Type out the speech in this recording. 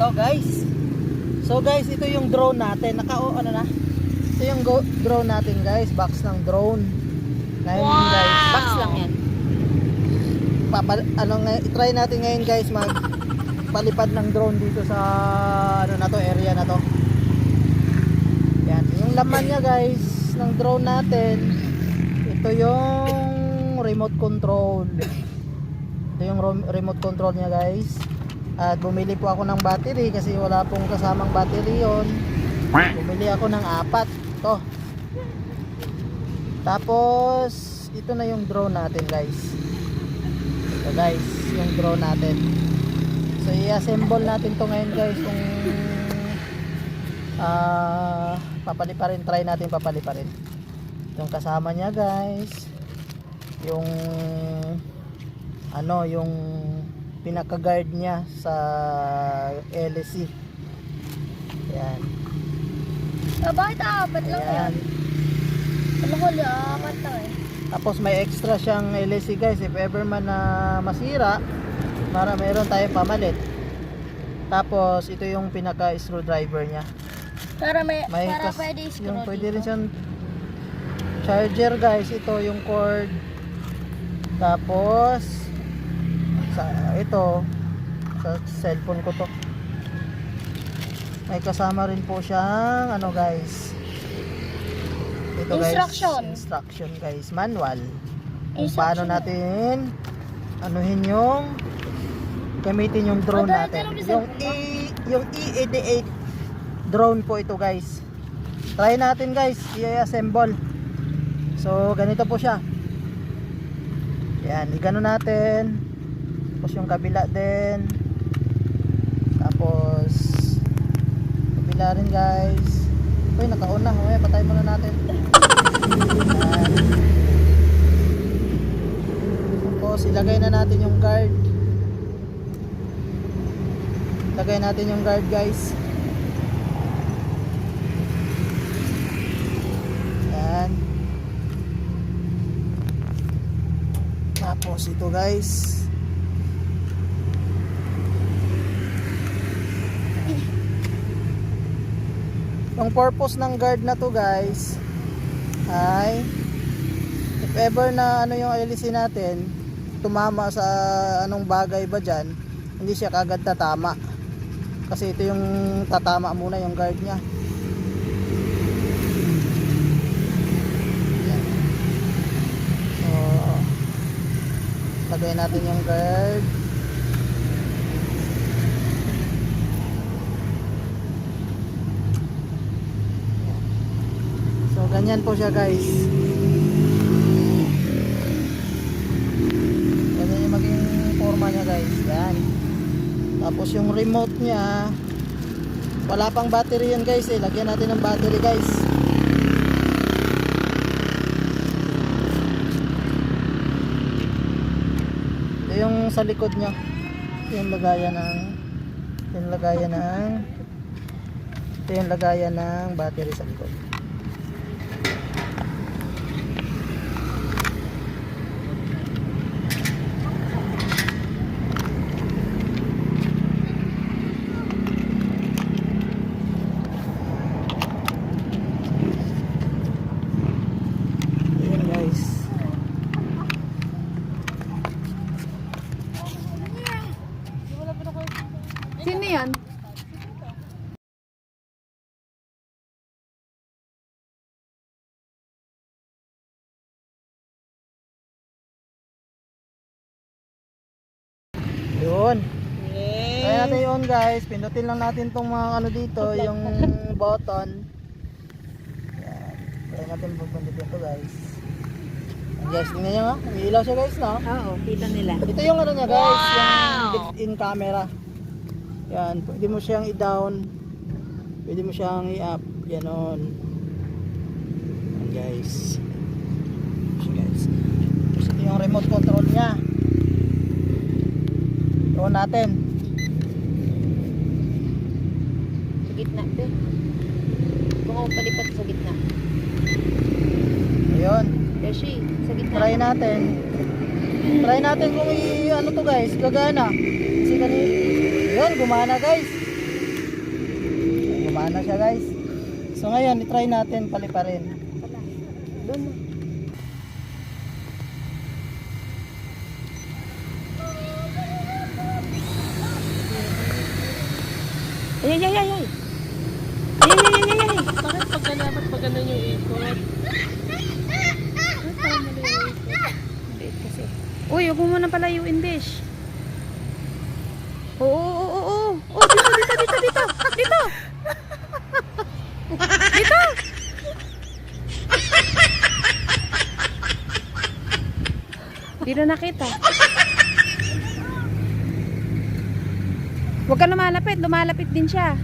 go guys. So guys, ito yung drone natin. Ano na? Ito yung drone natin guys, box ng drone. Ngayon guys, Box lang yan. Try natin ngayon guys palipad ng drone dito sa area na to. Yan, yung laman niya guys ng drone natin. Ito yung remote control. Ito yung remote control niya guys. At bumili po ako ng battery kasi wala pong kasamang battery yon. Bumili ako ng 4 to. Tapos ito na yung drone natin guys. Ito guys, yung drone natin. So i-assemble natin to ngayon guys kung papaliparin, try natin papaliparin. Yung kasama niya guys, yung yung pinaka-guard niya sa LSC. Yan. Bakit apat lang yan? Mahal apat lang eh. Tapos may extra siyang LSC guys, if ever man na masira, meron tayong pamalit. Tapos ito yung pinaka screwdriver niya. Para pwede screw yung pwede dito. rin siyang charger guys. Ito yung cord. Tapos ito sa cellphone ko to. May kasama rin po siyang guys. Ito Instruction. guys, instruction guys, manual. Kung paano natin yung gamitin yung drone natin. Yung E88 drone po ito guys. Try natin guys, i-assemble. So ganito po siya. Yan, igano natin. Tapos yung kabila din. Tapos kabila rin guys. Uy, naka-on na. Uy, patay muna natin. Yan. Tapos ilagay na natin yung guard. Lagay natin yung guard guys. Yan. Tapos ito guys. Yung purpose ng guard na to guys ay if ever na yung LC natin tumama sa anong bagay ba dyan, hindi siya kagad tatama kasi ito yung tatama muna yung guard nya. So lagay natin yung guard. So ganyan po siya guys. Ganyan yung maging forma niya guys. Yan. Tapos yung remote niya, wala pang battery yan guys eh. Lagyan natin ng battery guys. Ito yung sa likod niya. Ito yung lagayan ng battery sa likod. Sino yan? Yun. Try natin yun guys. Pindutin lang natin tong mga dito, yung button. Yan. Try natin pindutin to guys. Yan guys, tingnan nyo nga. May ilaw siya guys, no? Oo, kita nila. Ito yung niya guys, yung built-in camera. Yan, pwede mo siyang i-down. Pwede mo siyang i-up. Ganon. Yan guys. Tapos ito yung remote control niya. Ito natin. Sa gitna, be. Baka palipat sa gitna. Ayun. Beshi, sa gitna. Try natin. Try natin kung to guys, gagana. Kasi yun, gumana guys. gumana siya guys. So ngayon, i-try natin paliparin. Doon na. Ay, ay, ay, ay, ay. Ay, ay, ay, ay, ay. Bakit pagka dapat pag ganun yung ikot? Ay, parang mali yung ikot. Maliit kasi. Uy, huwag mo muna palayuin, Besh. Oo, oo, oo, oo. Oh, dito, dito, dito, dito. Dito. Dito. Di na nakita. Huwag ka lumalapit. Lumalapit din siya.